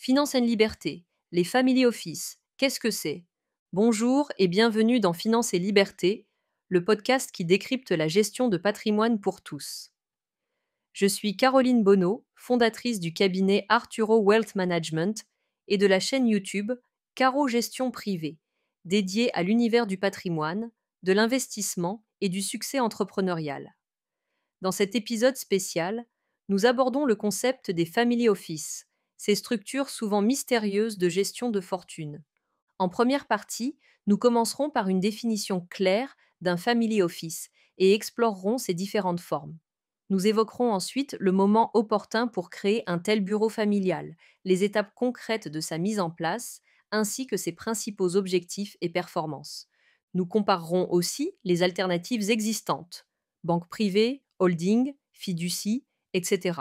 Finance and Liberté, les Family Office, qu'est-ce que c'est? Bonjour et bienvenue dans Finance et Liberté, le podcast qui décrypte la gestion de patrimoine pour tous. Je suis Caroline Bonneau, fondatrice du cabinet Arturo Wealth Management et de la chaîne YouTube Caro Gestion Privée, dédiée à l'univers du patrimoine, de l'investissement et du succès entrepreneurial. Dans cet épisode spécial, nous abordons le concept des family office, ces structures souvent mystérieuses de gestion de fortune. En première partie, nous commencerons par une définition claire d'un family office et explorerons ses différentes formes. Nous évoquerons ensuite le moment opportun pour créer un tel bureau familial, les étapes concrètes de sa mise en place, ainsi que ses principaux objectifs et performances. Nous comparerons aussi les alternatives existantes, banque privée, holding, fiducie, etc.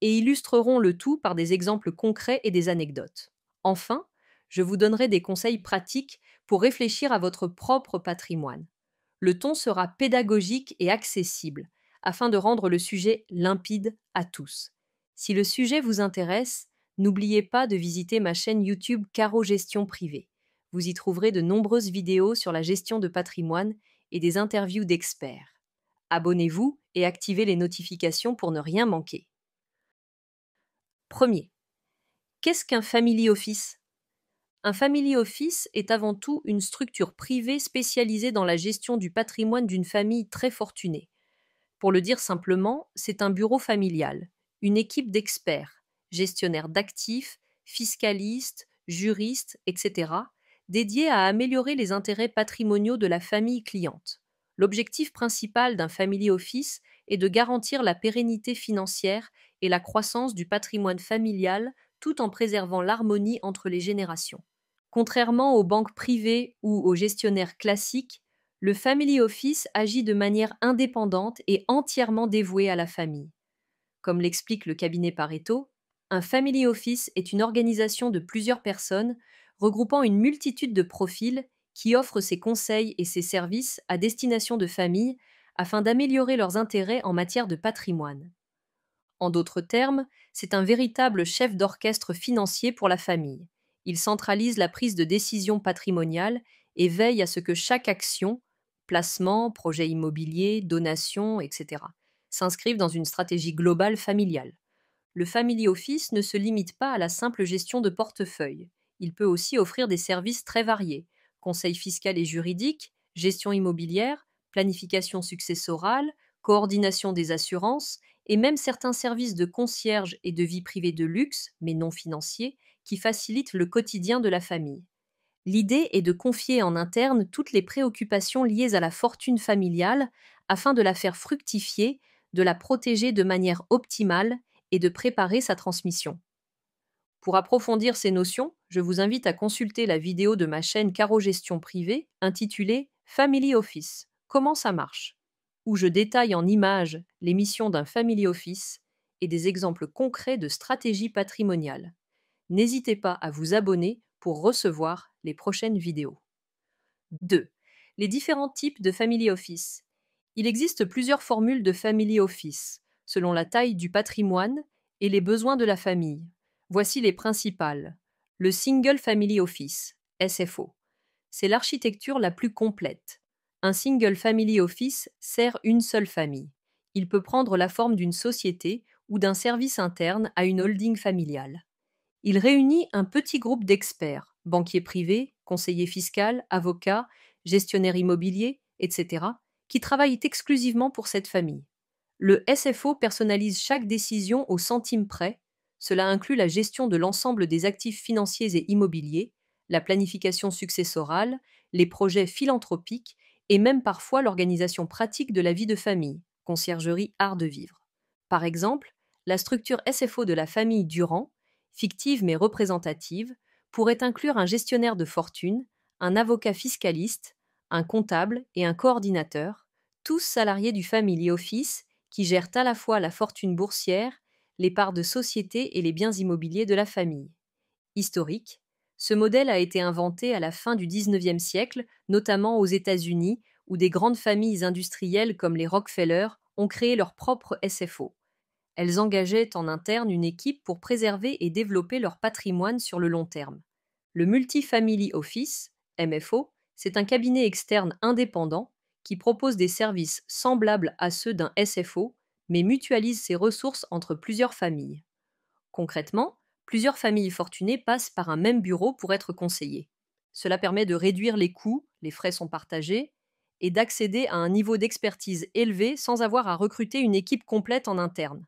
et illustrerons le tout par des exemples concrets et des anecdotes. Enfin, je vous donnerai des conseils pratiques pour réfléchir à votre propre patrimoine. Le ton sera pédagogique et accessible, afin de rendre le sujet limpide à tous. Si le sujet vous intéresse, n'oubliez pas de visiter ma chaîne YouTube Caro Gestion Privée. Vous y trouverez de nombreuses vidéos sur la gestion de patrimoine et des interviews d'experts. Abonnez-vous et activez les notifications pour ne rien manquer. Premier. Qu'est-ce qu'un family office? Un family office est avant tout une structure privée spécialisée dans la gestion du patrimoine d'une famille très fortunée. Pour le dire simplement, c'est un bureau familial, une équipe d'experts, gestionnaires d'actifs, fiscalistes, juristes, etc., dédiés à améliorer les intérêts patrimoniaux de la famille cliente. L'objectif principal d'un family office est de garantir la pérennité financière et la croissance du patrimoine familial tout en préservant l'harmonie entre les générations. Contrairement aux banques privées ou aux gestionnaires classiques, le family office agit de manière indépendante et entièrement dévouée à la famille. Comme l'explique le cabinet Pareto, un family office est une organisation de plusieurs personnes regroupant une multitude de profils qui offrent ses conseils et ses services à destination de familles afin d'améliorer leurs intérêts en matière de patrimoine. En d'autres termes, c'est un véritable chef d'orchestre financier pour la famille. Il centralise la prise de décision patrimoniale et veille à ce que chaque action, placement, projet immobilier, donation, etc., s'inscrive dans une stratégie globale familiale. Le family office ne se limite pas à la simple gestion de portefeuille. Il peut aussi offrir des services très variés: conseil fiscal et juridique, gestion immobilière, planification successorale, coordination des assurances, et même certains services de concierge et de vie privée de luxe, mais non financiers, qui facilitent le quotidien de la famille. L'idée est de confier en interne toutes les préoccupations liées à la fortune familiale afin de la faire fructifier, de la protéger de manière optimale et de préparer sa transmission. Pour approfondir ces notions, je vous invite à consulter la vidéo de ma chaîne Caro Gestion Privée intitulée Family Office, comment ça marche, où je détaille en images les missions d'un family office et des exemples concrets de stratégies patrimoniales. N'hésitez pas à vous abonner pour recevoir les prochaines vidéos. 2. Les différents types de family office. Il existe plusieurs formules de family office, selon la taille du patrimoine et les besoins de la famille. Voici les principales. Le Single Family Office, SFO. C'est l'architecture la plus complète. Un Single Family Office sert une seule famille. Il peut prendre la forme d'une société ou d'un service interne à une holding familiale. Il réunit un petit groupe d'experts, banquiers privés, conseillers fiscaux, avocats, gestionnaires immobiliers, etc., qui travaillent exclusivement pour cette famille. Le SFO personnalise chaque décision au centime près. Cela inclut la gestion de l'ensemble des actifs financiers et immobiliers, la planification successorale, les projets philanthropiques et même parfois l'organisation pratique de la vie de famille, conciergerie art de vivre. Par exemple, la structure SFO de la famille Durand, fictive mais représentative, pourrait inclure un gestionnaire de fortune, un avocat fiscaliste, un comptable et un coordinateur, tous salariés du Family Office qui gèrent à la fois la fortune boursière, les parts de société et les biens immobiliers de la famille. Historique, ce modèle a été inventé à la fin du XIXe siècle, notamment aux États-Unis, où des grandes familles industrielles comme les Rockefeller ont créé leur propre SFO. Elles engageaient en interne une équipe pour préserver et développer leur patrimoine sur le long terme. Le Multifamily Office, MFO, c'est un cabinet externe indépendant qui propose des services semblables à ceux d'un SFO, mais mutualise ses ressources entre plusieurs familles. Concrètement, plusieurs familles fortunées passent par un même bureau pour être conseillées. Cela permet de réduire les coûts, les frais sont partagés, et d'accéder à un niveau d'expertise élevé sans avoir à recruter une équipe complète en interne.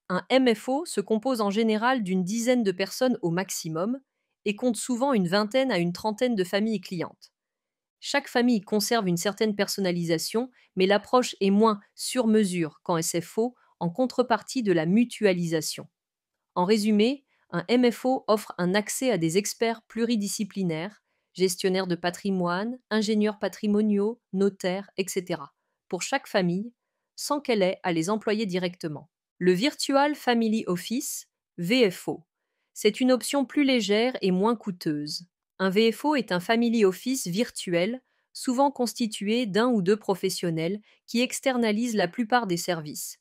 Un MFO se compose en général d'une dizaine de personnes au maximum et compte souvent une vingtaine à une trentaine de familles clientes. Chaque famille conserve une certaine personnalisation, mais l'approche est moins sur mesure qu'en SFO en contrepartie de la mutualisation. En résumé, un MFO offre un accès à des experts pluridisciplinaires, gestionnaires de patrimoine, ingénieurs patrimoniaux, notaires, etc., pour chaque famille, sans qu'elle ait à les employer directement. Le Virtual Family Office, VFO. C'est une option plus légère et moins coûteuse. Un VFO est un Family Office virtuel, souvent constitué d'un ou deux professionnels qui externalisent la plupart des services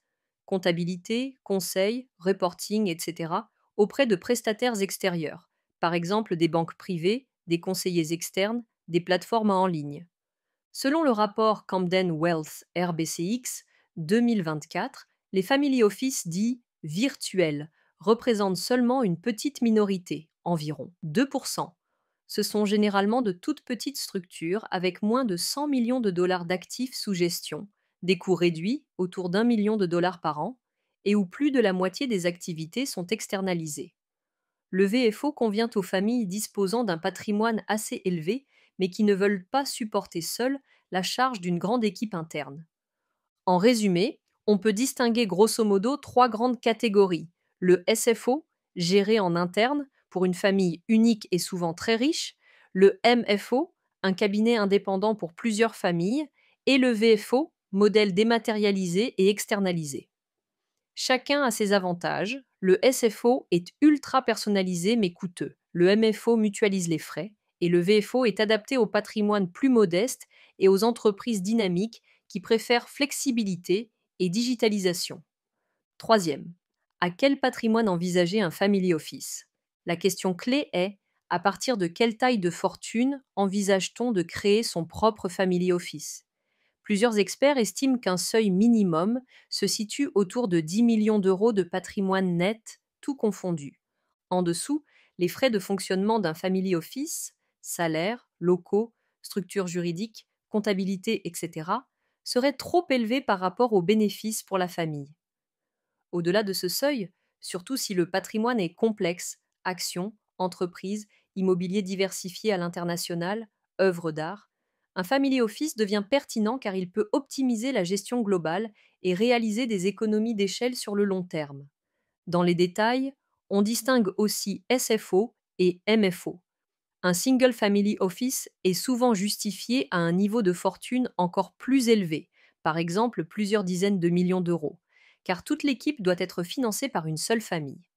comptabilité, conseil, reporting, etc., auprès de prestataires extérieurs, par exemple des banques privées, des conseillers externes, des plateformes en ligne. Selon le rapport Camden Wealth RBCX 2024, les family office dits virtuels représentent seulement une petite minorité, environ 2%. Ce sont généralement de toutes petites structures avec moins de 100 millions de dollars d'actifs sous gestion, des coûts réduits, autour d'1 million de dollars par an, et où plus de la moitié des activités sont externalisées. Le VFO convient aux familles disposant d'un patrimoine assez élevé, mais qui ne veulent pas supporter seules la charge d'une grande équipe interne. En résumé, on peut distinguer grosso modo trois grandes catégories. Le SFO, géré en interne pour une famille unique et souvent très riche, le MFO, un cabinet indépendant pour plusieurs familles, et le VFO, modèle dématérialisé et externalisé. Chacun a ses avantages. Le SFO est ultra personnalisé mais coûteux. Le MFO mutualise les frais et le VFO est adapté au patrimoine plus modeste et aux entreprises dynamiques qui préfèrent flexibilité et digitalisation. Troisième, à quel patrimoine envisager un family office? La question clé est à partir de quelle taille de fortune envisage-t-on de créer son propre family office? Plusieurs experts estiment qu'un seuil minimum se situe autour de 10 millions d'euros de patrimoine net, tout confondu. En dessous, les frais de fonctionnement d'un family office, salaires, locaux, structures juridiques, comptabilité, etc., seraient trop élevés par rapport aux bénéfices pour la famille. Au-delà de ce seuil, surtout si le patrimoine est complexe, actions, entreprises, immobilier diversifié à l'international, œuvres d'art, un family office devient pertinent car il peut optimiser la gestion globale et réaliser des économies d'échelle sur le long terme. Dans les détails, on distingue aussi SFO et MFO. Un single family office est souvent justifié à un niveau de fortune encore plus élevé, par exemple plusieurs dizaines de millions d'euros, car toute l'équipe doit être financée par une seule famille.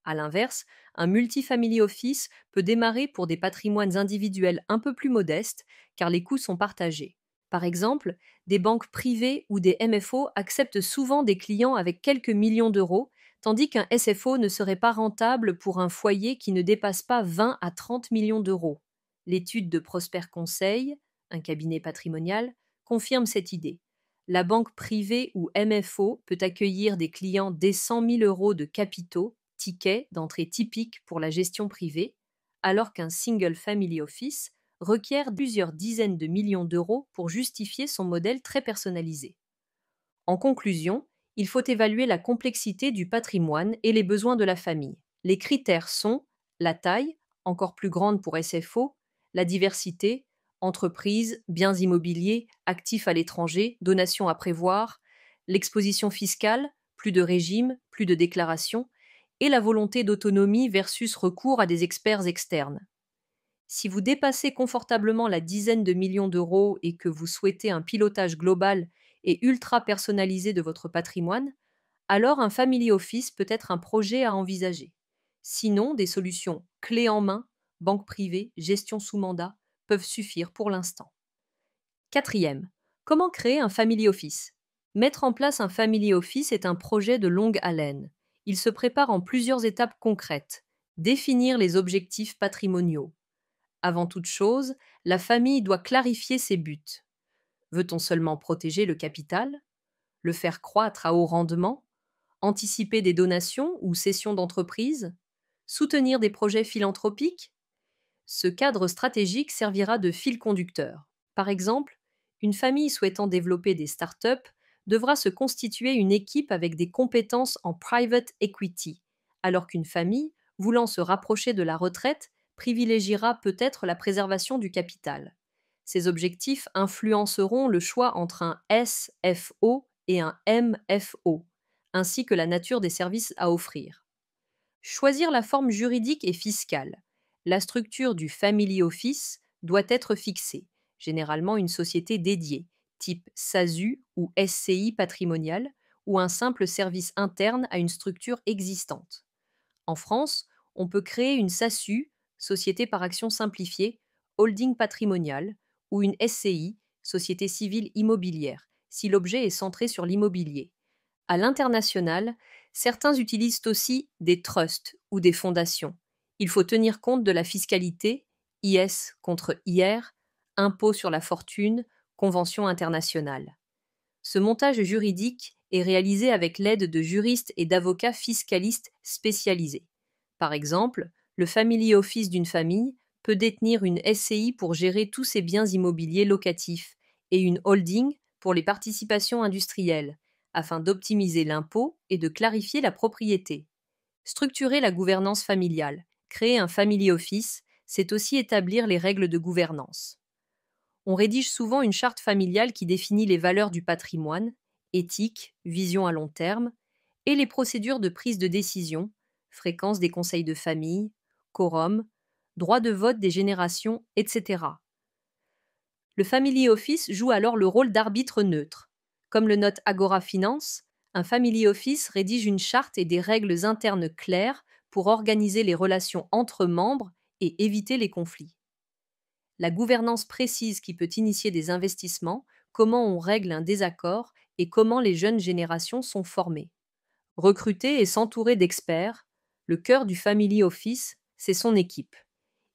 A l'inverse, un multifamily office peut démarrer pour des patrimoines individuels un peu plus modestes, car les coûts sont partagés. Par exemple, des banques privées ou des MFO acceptent souvent des clients avec quelques millions d'euros, tandis qu'un SFO ne serait pas rentable pour un foyer qui ne dépasse pas 20 à 30 millions d'euros. L'étude de Prosper Conseil, un cabinet patrimonial, confirme cette idée. La banque privée ou MFO peut accueillir des clients dès 100 000 euros de capitaux, tickets d'entrée typiques pour la gestion privée, alors qu'un single family office requiert plusieurs dizaines de millions d'euros pour justifier son modèle très personnalisé. En conclusion, il faut évaluer la complexité du patrimoine et les besoins de la famille. Les critères sont la taille, encore plus grande pour SFO, la diversité, entreprises, biens immobiliers, actifs à l'étranger, donations à prévoir, l'exposition fiscale, plus de régimes, plus de déclarations, et la volonté d'autonomie versus recours à des experts externes. Si vous dépassez confortablement la dizaine de millions d'euros et que vous souhaitez un pilotage global et ultra personnalisé de votre patrimoine, alors un family office peut être un projet à envisager. Sinon, des solutions clés en main, banque privée, gestion sous mandat, peuvent suffire pour l'instant. Quatrième, comment créer un family office? Mettre en place un family office est un projet de longue haleine. Il se prépare en plusieurs étapes concrètes. Définir les objectifs patrimoniaux. Avant toute chose, la famille doit clarifier ses buts. Veut-on seulement protéger le capital? Le faire croître à haut rendement? Anticiper des donations ou cessions d'entreprises? Soutenir des projets philanthropiques? Ce cadre stratégique servira de fil conducteur. Par exemple, une famille souhaitant développer des startups devra se constituer une équipe avec des compétences en private equity, alors qu'une famille, voulant se rapprocher de la retraite, privilégiera peut-être la préservation du capital. Ces objectifs influenceront le choix entre un SFO et un MFO, ainsi que la nature des services à offrir. Choisir la forme juridique et fiscale. La structure du Family Office doit être fixée, généralement une société dédiée, type SASU ou SCI patrimonial, ou un simple service interne à une structure existante. En France, on peut créer une SASU, Société par action simplifiée, holding patrimonial, ou une SCI, Société civile immobilière, si l'objet est centré sur l'immobilier. À l'international, certains utilisent aussi des trusts ou des fondations. Il faut tenir compte de la fiscalité, IS contre IR, impôt sur la fortune, convention internationale. Ce montage juridique est réalisé avec l'aide de juristes et d'avocats fiscalistes spécialisés. Par exemple, le family office d'une famille peut détenir une SCI pour gérer tous ses biens immobiliers locatifs et une holding pour les participations industrielles, afin d'optimiser l'impôt et de clarifier la propriété. Structurer la gouvernance familiale, créer un family office, c'est aussi établir les règles de gouvernance. On rédige souvent une charte familiale qui définit les valeurs du patrimoine, éthique, vision à long terme, et les procédures de prise de décision, fréquence des conseils de famille, quorum, droit de vote des générations, etc. Le Family Office joue alors le rôle d'arbitre neutre. Comme le note Agora Finance, un Family Office rédige une charte et des règles internes claires pour organiser les relations entre membres et éviter les conflits. La gouvernance précise qui peut initier des investissements, comment on règle un désaccord et comment les jeunes générations sont formées. Recruter et s'entourer d'experts, le cœur du Family Office, c'est son équipe.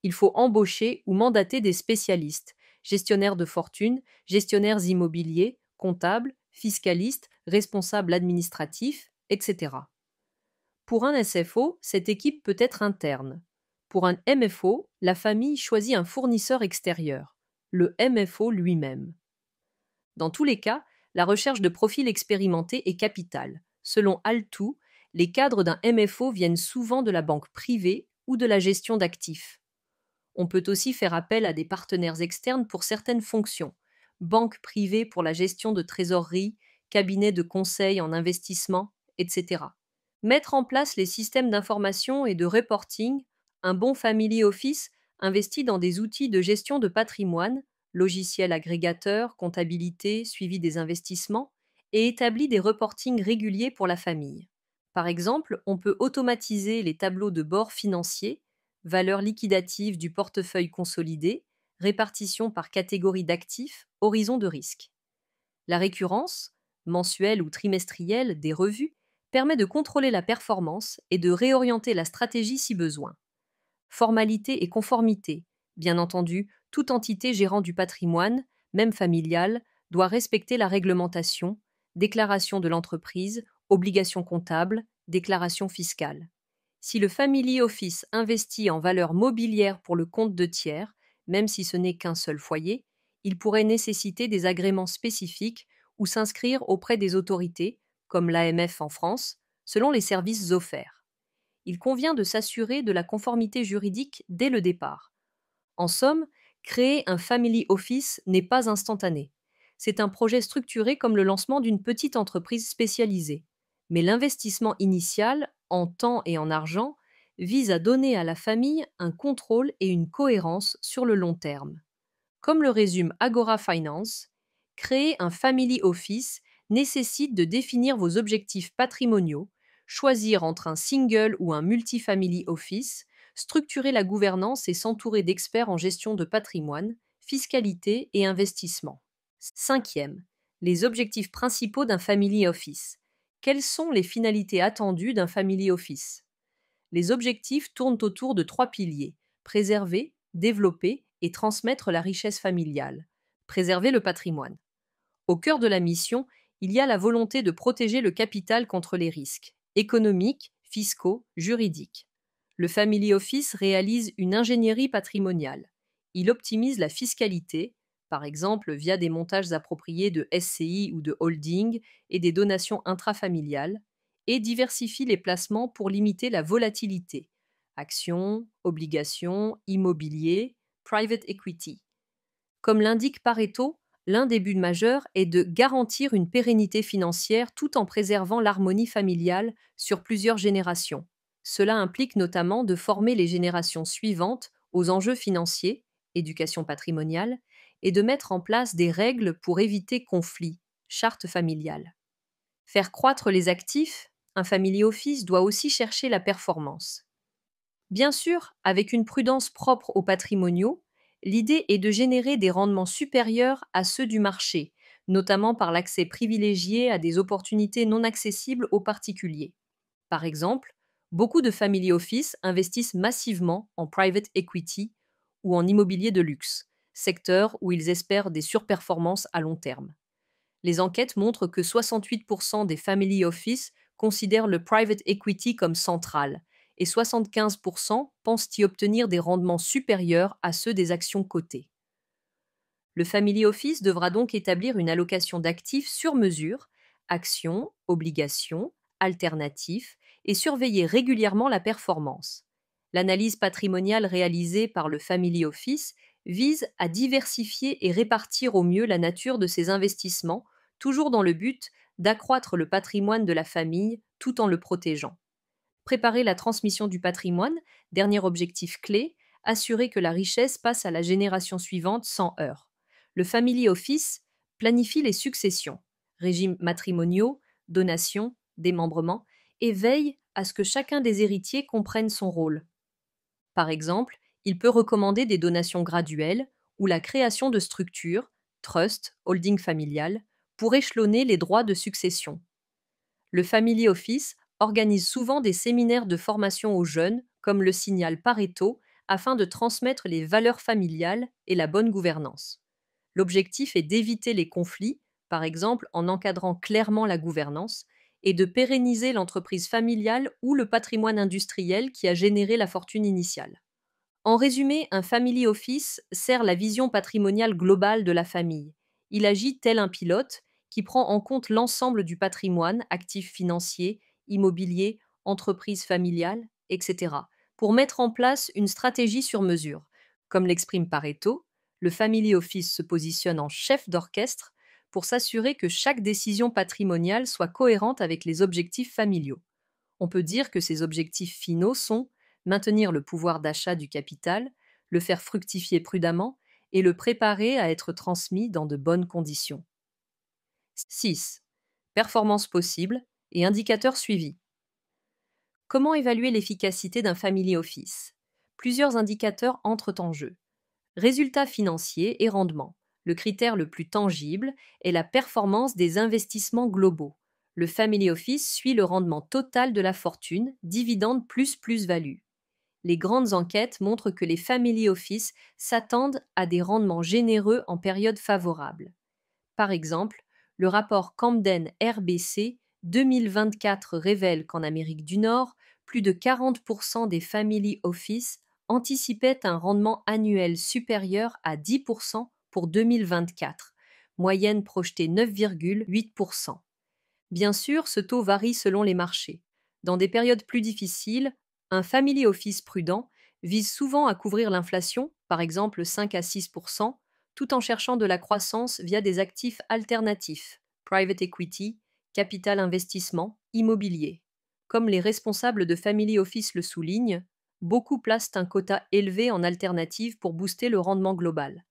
Il faut embaucher ou mandater des spécialistes, gestionnaires de fortune, gestionnaires immobiliers, comptables, fiscalistes, responsables administratifs, etc. Pour un SFO, cette équipe peut être interne. Pour un MFO, la famille choisit un fournisseur extérieur, le MFO lui-même. Dans tous les cas, la recherche de profils expérimentés est capitale. Selon Altou, les cadres d'un MFO viennent souvent de la banque privée ou de la gestion d'actifs. On peut aussi faire appel à des partenaires externes pour certaines fonctions, banque privée pour la gestion de trésorerie, cabinet de conseil en investissement, etc. Mettre en place les systèmes d'information et de reporting, un bon family office investit dans des outils de gestion de patrimoine, logiciels agrégateurs, comptabilité, suivi des investissements, et établit des reportings réguliers pour la famille. Par exemple, on peut automatiser les tableaux de bord financiers, valeur liquidative du portefeuille consolidé, répartition par catégorie d'actifs, horizon de risque. La récurrence, mensuelle ou trimestrielle, des revues permet de contrôler la performance et de réorienter la stratégie si besoin. Formalité et conformité. Bien entendu, toute entité gérant du patrimoine, même familial, doit respecter la réglementation, déclaration de l'entreprise, obligations comptables, déclaration fiscale. Si le Family Office investit en valeur mobilière pour le compte de tiers, même si ce n'est qu'un seul foyer, il pourrait nécessiter des agréments spécifiques ou s'inscrire auprès des autorités, comme l'AMF en France, selon les services offerts. Il convient de s'assurer de la conformité juridique dès le départ. En somme, créer un Family Office n'est pas instantané. C'est un projet structuré comme le lancement d'une petite entreprise spécialisée. Mais l'investissement initial, en temps et en argent, vise à donner à la famille un contrôle et une cohérence sur le long terme. Comme le résume Agora Finance, créer un Family Office nécessite de définir vos objectifs patrimoniaux, choisir entre un single ou un multifamily office, structurer la gouvernance et s'entourer d'experts en gestion de patrimoine, fiscalité et investissement. Cinquième, Les objectifs principaux d'un family office. Quelles sont les finalités attendues d'un family office? Les objectifs tournent autour de 3 piliers: préserver, développer et transmettre la richesse familiale. Préserver le patrimoine. Au cœur de la mission, il y a la volonté de protéger le capital contre les risques économiques, fiscaux, juridiques. Le Family Office réalise une ingénierie patrimoniale. Il optimise la fiscalité, par exemple via des montages appropriés de SCI ou de holding et des donations intrafamiliales, et diversifie les placements pour limiter la volatilité. Actions, obligations, immobilier, private equity. Comme l'indique Pareto, l'un des buts majeurs est de garantir une pérennité financière tout en préservant l'harmonie familiale sur plusieurs générations. Cela implique notamment de former les générations suivantes aux enjeux financiers, éducation patrimoniale, et de mettre en place des règles pour éviter conflits, charte familiale. Faire croître les actifs, un family office doit aussi chercher la performance. Bien sûr, avec une prudence propre aux patrimoniaux, l'idée est de générer des rendements supérieurs à ceux du marché, notamment par l'accès privilégié à des opportunités non accessibles aux particuliers. Par exemple, beaucoup de family office investissent massivement en private equity ou en immobilier de luxe, secteur où ils espèrent des surperformances à long terme. Les enquêtes montrent que 68% des family office considèrent le private equity comme central et 75% pensent y obtenir des rendements supérieurs à ceux des actions cotées. Le family office devra donc établir une allocation d'actifs sur mesure, actions, obligations, alternatifs, et surveiller régulièrement la performance. L'analyse patrimoniale réalisée par le family office vise à diversifier et répartir au mieux la nature de ces investissements, toujours dans le but d'accroître le patrimoine de la famille tout en le protégeant. Préparer la transmission du patrimoine, dernier objectif clé, assurer que la richesse passe à la génération suivante sans heurts. Le Family Office planifie les successions, régimes matrimoniaux, donations, démembrement, et veille à ce que chacun des héritiers comprenne son rôle. Par exemple, il peut recommander des donations graduelles ou la création de structures, trust, holding familial, pour échelonner les droits de succession. Le Family Office organise souvent des séminaires de formation aux jeunes, comme le signale Pareto, afin de transmettre les valeurs familiales et la bonne gouvernance. L'objectif est d'éviter les conflits, par exemple en encadrant clairement la gouvernance, et de pérenniser l'entreprise familiale ou le patrimoine industriel qui a généré la fortune initiale. En résumé, un family office sert la vision patrimoniale globale de la famille. Il agit tel un pilote qui prend en compte l'ensemble du patrimoine, actifs financiers, immobilier, entreprise familiale, etc., pour mettre en place une stratégie sur mesure. Comme l'exprime Pareto, le family office se positionne en chef d'orchestre pour s'assurer que chaque décision patrimoniale soit cohérente avec les objectifs familiaux. On peut dire que ces objectifs finaux sont maintenir le pouvoir d'achat du capital, le faire fructifier prudemment et le préparer à être transmis dans de bonnes conditions. 6. Performance possible et indicateurs suivis. Comment évaluer l'efficacité d'un family office? Plusieurs indicateurs entrent en jeu. Résultats financiers et rendement. Le critère le plus tangible est la performance des investissements globaux. Le family office suit le rendement total de la fortune, dividende plus plus-value. Les grandes enquêtes montrent que les family office s'attendent à des rendements généreux en période favorable. Par exemple, le rapport Camden RBC 2024 révèle qu'en Amérique du Nord, plus de 40% des family office anticipaient un rendement annuel supérieur à 10% pour 2024, moyenne projetée 9,8%. Bien sûr, ce taux varie selon les marchés. Dans des périodes plus difficiles, un family office prudent vise souvent à couvrir l'inflation, par exemple 5 à 6%, tout en cherchant de la croissance via des actifs alternatifs, private equity, capital investissement, immobilier. Comme les responsables de family office le soulignent, beaucoup placent un quota élevé en alternative pour booster le rendement global.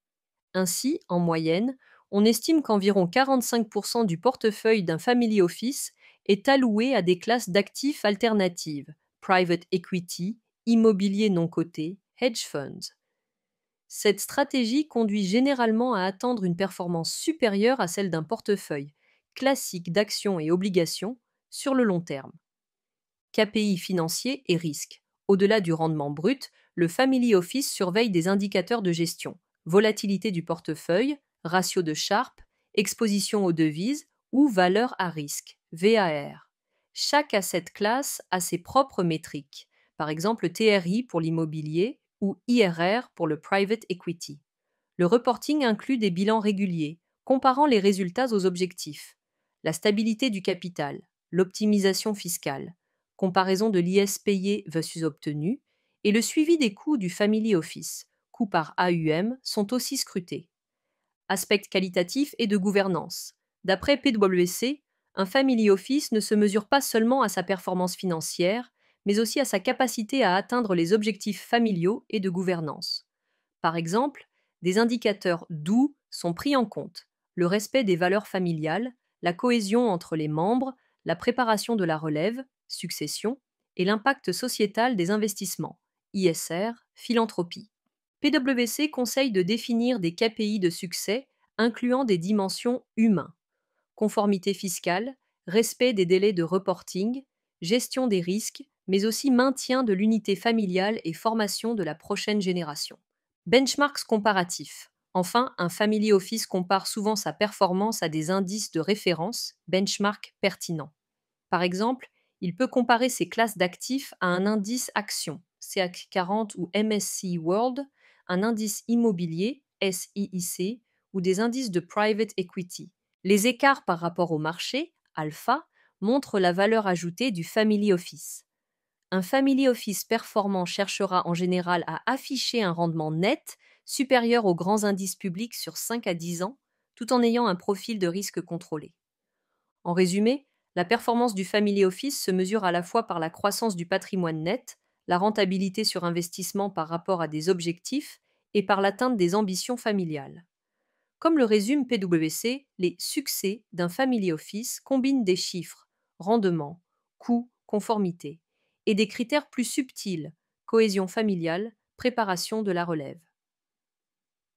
Ainsi, en moyenne, on estime qu'environ 45% du portefeuille d'un family office est alloué à des classes d'actifs alternatives, private equity, immobilier non coté, hedge funds. Cette stratégie conduit généralement à atteindre une performance supérieure à celle d'un portefeuille classique d'actions et obligations sur le long terme. KPI financiers et risques. Au-delà du rendement brut, le Family Office surveille des indicateurs de gestion, volatilité du portefeuille, ratio de Sharpe, exposition aux devises ou valeur à risque, VAR. Chaque asset class a ses propres métriques, par exemple TRI pour l'immobilier ou IRR pour le private equity. Le reporting inclut des bilans réguliers, comparant les résultats aux objectifs, la stabilité du capital, l'optimisation fiscale, comparaison de l'IS payé versus obtenu, et le suivi des coûts du Family Office, coûts par AUM, sont aussi scrutés. Aspect qualitatif et de gouvernance. D'après PwC, un Family Office ne se mesure pas seulement à sa performance financière, mais aussi à sa capacité à atteindre les objectifs familiaux et de gouvernance. Par exemple, des indicateurs doux sont pris en compte: le respect des valeurs familiales, la cohésion entre les membres, la préparation de la relève, succession, et l'impact sociétal des investissements, ISR, philanthropie. PwC conseille de définir des KPI de succès incluant des dimensions humains: conformité fiscale, respect des délais de reporting, gestion des risques, mais aussi maintien de l'unité familiale et formation de la prochaine génération. Benchmarks comparatifs. Enfin, un Family Office compare souvent sa performance à des indices de référence, benchmarks pertinents. Par exemple, il peut comparer ses classes d'actifs à un indice action, CAC 40 ou MSCI World, un indice immobilier, SIIC, ou des indices de private equity. Les écarts par rapport au marché, alpha, montrent la valeur ajoutée du Family Office. Un Family Office performant cherchera en général à afficher un rendement net supérieur aux grands indices publics sur 5 à 10 ans, tout en ayant un profil de risque contrôlé. En résumé, la performance du Family Office se mesure à la fois par la croissance du patrimoine net, la rentabilité sur investissement par rapport à des objectifs et par l'atteinte des ambitions familiales. Comme le résume PwC, les succès d'un Family Office combinent des chiffres, rendement, coût, conformité, et des critères plus subtils, cohésion familiale, préparation de la relève.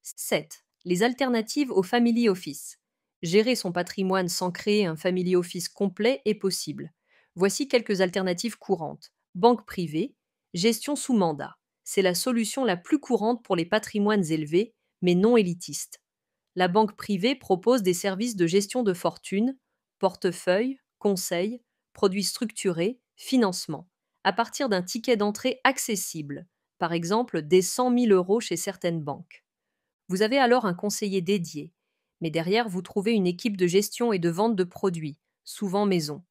7. Les alternatives au Family Office. Gérer son patrimoine sans créer un Family Office complet est possible. Voici quelques alternatives courantes. Banque privée, gestion sous mandat. C'est la solution la plus courante pour les patrimoines élevés, mais non élitistes. La banque privée propose des services de gestion de fortune, portefeuille, conseil, produits structurés, financement, à partir d'un ticket d'entrée accessible, par exemple des 100 000 € chez certaines banques. Vous avez alors un conseiller dédié, mais derrière vous trouvez une équipe de gestion et de vente de produits, souvent maison.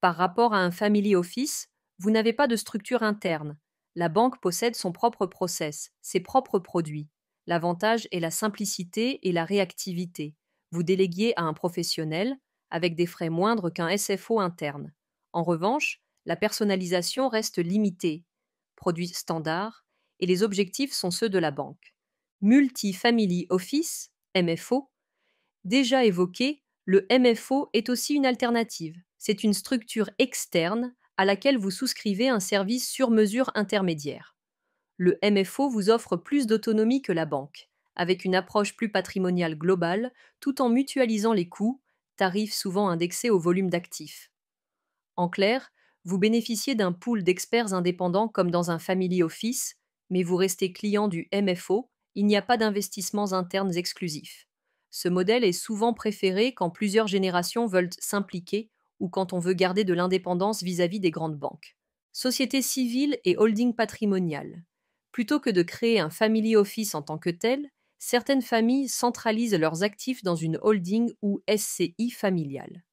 Par rapport à un family office, vous n'avez pas de structure interne. La banque possède son propre process, ses propres produits. L'avantage est la simplicité et la réactivité. Vous déléguiez à un professionnel, avec des frais moindres qu'un SFO interne. En revanche, la personnalisation reste limitée. Produits standards, et les objectifs sont ceux de la banque. Multi-Family Office, MFO. Déjà évoqué, le MFO est aussi une alternative. C'est une structure externe à laquelle vous souscrivez un service sur mesure intermédiaire. Le MFO vous offre plus d'autonomie que la banque, avec une approche plus patrimoniale globale, tout en mutualisant les coûts, tarifs souvent indexés au volume d'actifs. En clair, vous bénéficiez d'un pool d'experts indépendants comme dans un family office, mais vous restez client du MFO, il n'y a pas d'investissements internes exclusifs. Ce modèle est souvent préféré quand plusieurs générations veulent s'impliquer ou quand on veut garder de l'indépendance vis-à-vis des grandes banques. Société civile et holding patrimonial. Plutôt que de créer un family office en tant que tel, certaines familles centralisent leurs actifs dans une holding ou SCI familiale.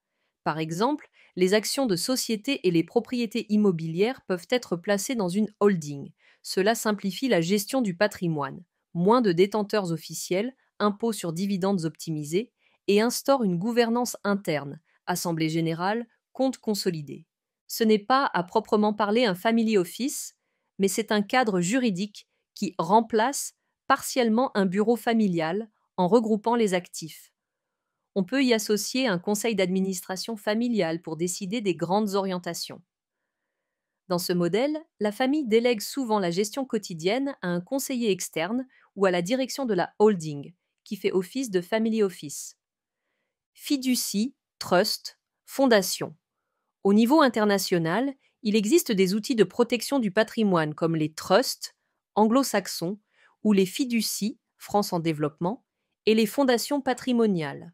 Par exemple, les actions de société et les propriétés immobilières peuvent être placées dans une holding. Cela simplifie la gestion du patrimoine, moins de détenteurs officiels, impôts sur dividendes optimisés, et instaure une gouvernance interne, assemblée générale, compte consolidé. Ce n'est pas à proprement parler un family office, mais c'est un cadre juridique qui remplace partiellement un bureau familial en regroupant les actifs. On peut y associer un conseil d'administration familial pour décider des grandes orientations. Dans ce modèle, la famille délègue souvent la gestion quotidienne à un conseiller externe ou à la direction de la holding, qui fait office de family office. Fiducie, trust, fondation. Au niveau international, il existe des outils de protection du patrimoine comme les trusts, anglo-saxons, ou les fiducies, France en développement, et les fondations patrimoniales.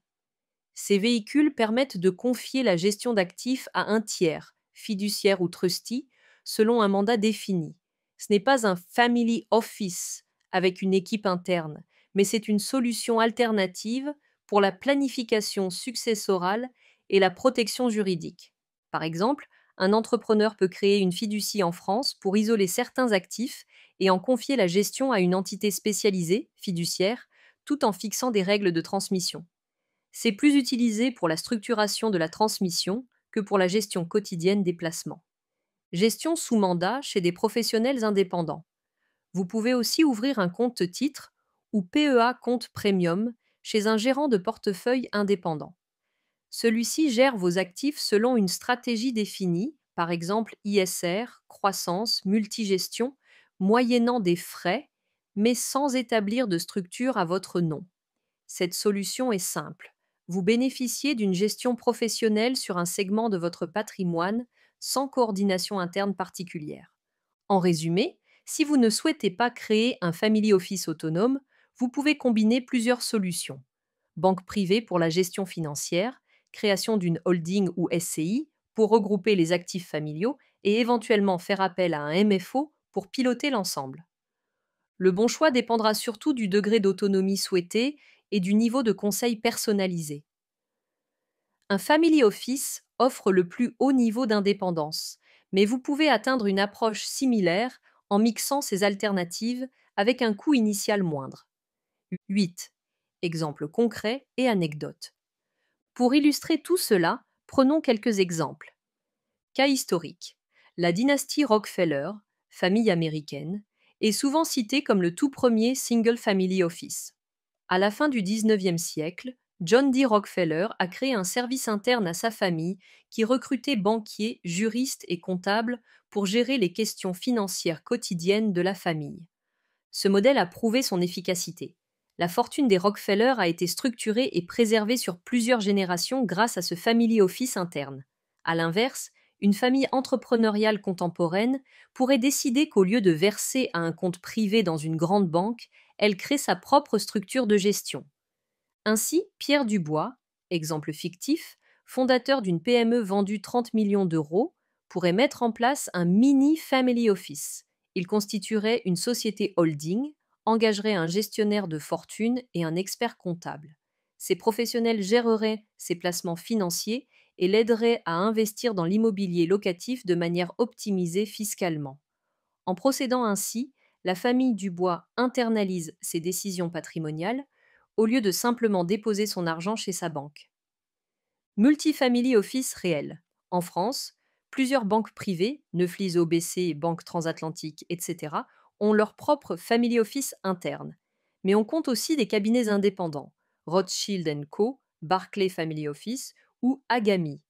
Ces véhicules permettent de confier la gestion d'actifs à un tiers, fiduciaire ou trustee, selon un mandat défini. Ce n'est pas un family office avec une équipe interne, mais c'est une solution alternative pour la planification successorale et la protection juridique. Par exemple, un entrepreneur peut créer une fiducie en France pour isoler certains actifs et en confier la gestion à une entité spécialisée, fiduciaire, tout en fixant des règles de transmission. C'est plus utilisé pour la structuration de la transmission que pour la gestion quotidienne des placements. Gestion sous mandat chez des professionnels indépendants. Vous pouvez aussi ouvrir un compte titre ou PEA compte premium chez un gérant de portefeuille indépendant. Celui-ci gère vos actifs selon une stratégie définie, par exemple ISR, croissance, multigestion, moyennant des frais, mais sans établir de structure à votre nom. Cette solution est simple. Vous bénéficiez d'une gestion professionnelle sur un segment de votre patrimoine sans coordination interne particulière. En résumé, si vous ne souhaitez pas créer un family office autonome, vous pouvez combiner plusieurs solutions. Banque privée pour la gestion financière, création d'une holding ou SCI pour regrouper les actifs familiaux et éventuellement faire appel à un MFO pour piloter l'ensemble. Le bon choix dépendra surtout du degré d'autonomie souhaité et du niveau de conseil personnalisé. Un family office offre le plus haut niveau d'indépendance, mais vous pouvez atteindre une approche similaire en mixant ces alternatives avec un coût initial moindre. 8. Exemples concrets et anecdotes. Pour illustrer tout cela, prenons quelques exemples. Cas historique. La dynastie Rockefeller, famille américaine, est souvent citée comme le tout premier single family office. À la fin du XIXe siècle, John D. Rockefeller a créé un service interne à sa famille qui recrutait banquiers, juristes et comptables pour gérer les questions financières quotidiennes de la famille. Ce modèle a prouvé son efficacité. La fortune des Rockefeller a été structurée et préservée sur plusieurs générations grâce à ce family office interne. À l'inverse, une famille entrepreneuriale contemporaine pourrait décider qu'au lieu de verser à un compte privé dans une grande banque, elle crée sa propre structure de gestion. Ainsi, Pierre Dubois, exemple fictif, fondateur d'une PME vendue 30 millions d'euros, pourrait mettre en place un mini family office. Il constituerait une société holding, engagerait un gestionnaire de fortune et un expert comptable. Ces professionnels géreraient ses placements financiers et l'aideraient à investir dans l'immobilier locatif de manière optimisée fiscalement. En procédant ainsi, la famille Dubois internalise ses décisions patrimoniales au lieu de simplement déposer son argent chez sa banque. Multifamily office réel. En France, plusieurs banques privées, Neuflize OBC, Banque Transatlantique, etc., ont leur propre family office interne. Mais on compte aussi des cabinets indépendants, Rothschild & Co, Barclay Family Office ou Agami.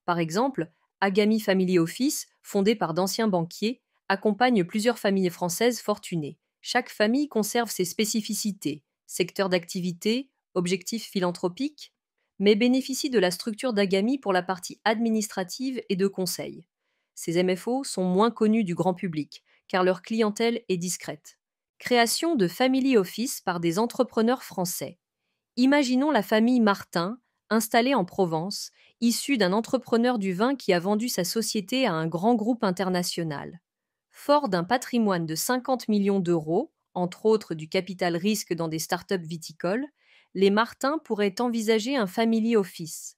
Par exemple, Agami Family Office, fondé par d'anciens banquiers, accompagne plusieurs familles françaises fortunées. Chaque famille conserve ses spécificités, secteur d'activité, objectifs philanthropiques, mais bénéficie de la structure d'Agami pour la partie administrative et de conseil. Ces MFO sont moins connus du grand public, car leur clientèle est discrète. Création de family office par des entrepreneurs français. Imaginons la famille Martin, installée en Provence, issue d'un entrepreneur du vin qui a vendu sa société à un grand groupe international. Fort d'un patrimoine de 50 millions d'euros, entre autres du capital risque dans des startups viticoles, les Martin pourraient envisager un family office.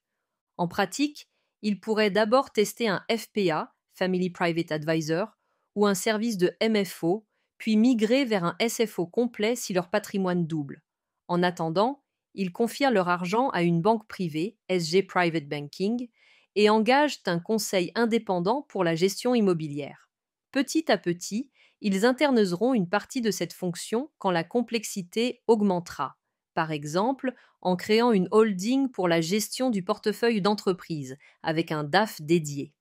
En pratique, ils pourraient d'abord tester un FPA, Family Private Advisor, ou un service de MFO, puis migrer vers un SFO complet si leur patrimoine double. En attendant, ils confient leur argent à une banque privée, SG Private Banking, et engagent un conseil indépendant pour la gestion immobilière. Petit à petit, ils internaliseront une partie de cette fonction quand la complexité augmentera. Par exemple, en créant une holding pour la gestion du portefeuille d'entreprise, avec un DAF dédié.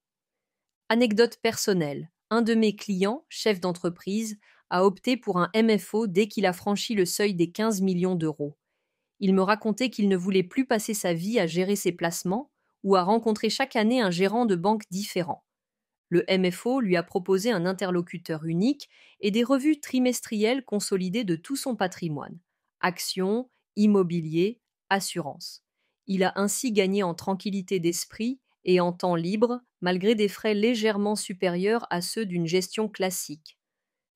Anecdote personnelle. Un de mes clients, chef d'entreprise, a opté pour un MFO dès qu'il a franchi le seuil des 15 millions d'euros. Il me racontait qu'il ne voulait plus passer sa vie à gérer ses placements ou à rencontrer chaque année un gérant de banque différent. Le MFO lui a proposé un interlocuteur unique et des revues trimestrielles consolidées de tout son patrimoine: actions, immobilier, assurance. Il a ainsi gagné en tranquillité d'esprit et en temps libre, malgré des frais légèrement supérieurs à ceux d'une gestion classique.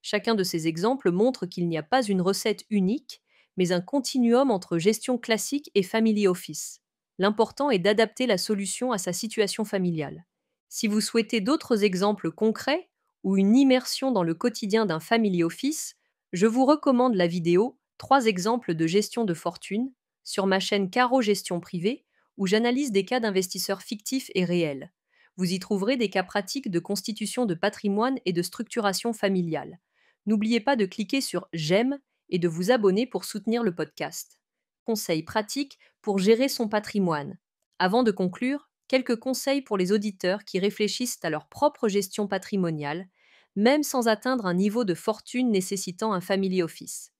Chacun de ces exemples montre qu'il n'y a pas une recette unique, mais un continuum entre gestion classique et family office. L'important est d'adapter la solution à sa situation familiale. Si vous souhaitez d'autres exemples concrets ou une immersion dans le quotidien d'un family office, je vous recommande la vidéo 3 exemples de gestion de fortune sur ma chaîne Caro Gestion Privée, où j'analyse des cas d'investisseurs fictifs et réels. Vous y trouverez des cas pratiques de constitution de patrimoine et de structuration familiale. N'oubliez pas de cliquer sur j'aime et de vous abonner pour soutenir le podcast. Conseils pratiques pour gérer son patrimoine. Avant de conclure, quelques conseils pour les auditeurs qui réfléchissent à leur propre gestion patrimoniale, même sans atteindre un niveau de fortune nécessitant un family office.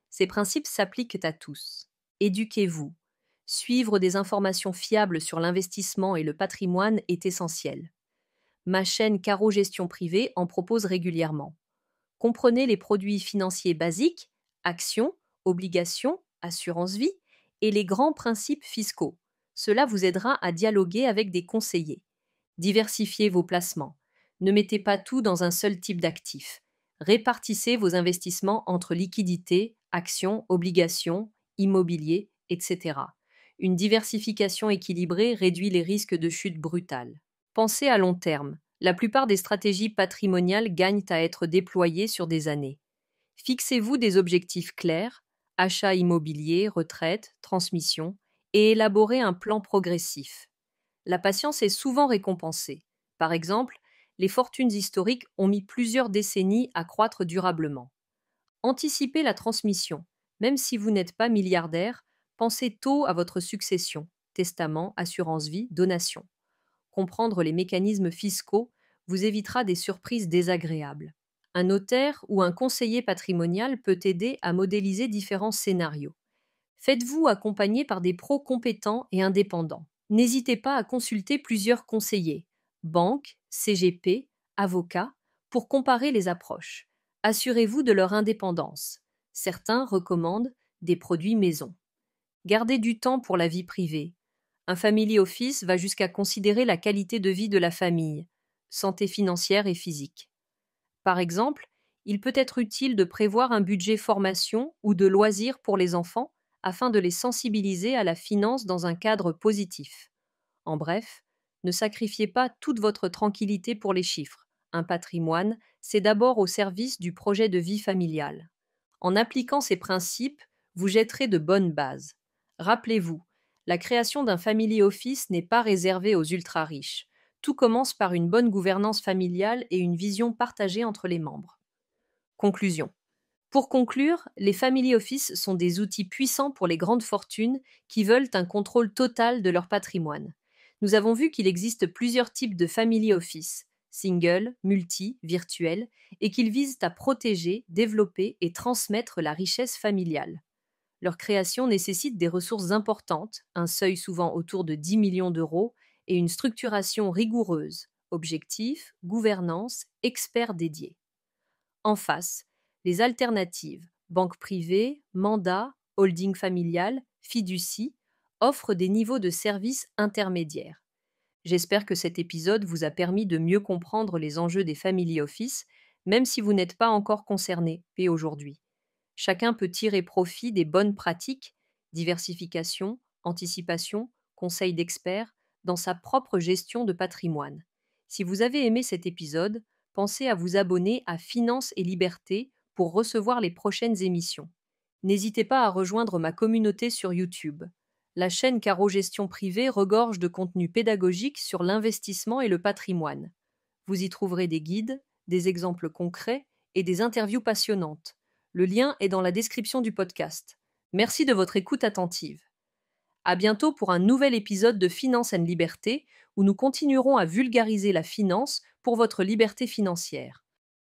Ces principes s'appliquent à tous. Éduquez-vous. Suivre des informations fiables sur l'investissement et le patrimoine est essentiel. Ma chaîne Caro Gestion Privée en propose régulièrement. Comprenez les produits financiers basiques, actions, obligations, assurance vie, et les grands principes fiscaux. Cela vous aidera à dialoguer avec des conseillers. Diversifiez vos placements. Ne mettez pas tout dans un seul type d'actif. Répartissez vos investissements entre liquidités, actions, obligations, immobilier, etc. Une diversification équilibrée réduit les risques de chute brutale. Pensez à long terme. La plupart des stratégies patrimoniales gagnent à être déployées sur des années. Fixez-vous des objectifs clairs, achat immobilier, retraite, transmission, et élaborez un plan progressif. La patience est souvent récompensée. Par exemple, les fortunes historiques ont mis plusieurs décennies à croître durablement. Anticipez la transmission. Même si vous n'êtes pas milliardaire, pensez tôt à votre succession: testament, assurance vie, donation. Comprendre les mécanismes fiscaux vous évitera des surprises désagréables. Un notaire ou un conseiller patrimonial peut aider à modéliser différents scénarios. Faites-vous accompagner par des pros compétents et indépendants. N'hésitez pas à consulter plusieurs conseillers, banques, CGP, avocats, pour comparer les approches. Assurez-vous de leur indépendance. Certains recommandent des produits maison. Gardez du temps pour la vie privée. Un family office va jusqu'à considérer la qualité de vie de la famille, santé financière et physique. Par exemple, il peut être utile de prévoir un budget formation ou de loisirs pour les enfants afin de les sensibiliser à la finance dans un cadre positif. En bref, ne sacrifiez pas toute votre tranquillité pour les chiffres. Un patrimoine, c'est d'abord au service du projet de vie familiale. En appliquant ces principes, vous jetterez de bonnes bases. Rappelez-vous, la création d'un family office n'est pas réservée aux ultra-riches. Tout commence par une bonne gouvernance familiale et une vision partagée entre les membres. Conclusion. Pour conclure, les family office sont des outils puissants pour les grandes fortunes qui veulent un contrôle total de leur patrimoine. Nous avons vu qu'il existe plusieurs types de family office: single, multi, virtuel, et qu'ils visent à protéger, développer et transmettre la richesse familiale. Leur création nécessite des ressources importantes, un seuil souvent autour de 10 millions d'euros, et une structuration rigoureuse: objectifs, gouvernance, experts dédiés. En face, les alternatives, banque privée, mandat, holding familial, fiducie, offrent des niveaux de services intermédiaires. J'espère que cet épisode vous a permis de mieux comprendre les enjeux des family office, même si vous n'êtes pas encore concerné aujourd'hui. Chacun peut tirer profit des bonnes pratiques, diversification, anticipation, conseils d'experts, dans sa propre gestion de patrimoine. Si vous avez aimé cet épisode, pensez à vous abonner à Finance et Liberté pour recevoir les prochaines émissions. N'hésitez pas à rejoindre ma communauté sur YouTube. La chaîne Caro Gestion Privée regorge de contenus pédagogiques sur l'investissement et le patrimoine. Vous y trouverez des guides, des exemples concrets et des interviews passionnantes. Le lien est dans la description du podcast. Merci de votre écoute attentive. À bientôt pour un nouvel épisode de Finance and Liberté où nous continuerons à vulgariser la finance pour votre liberté financière.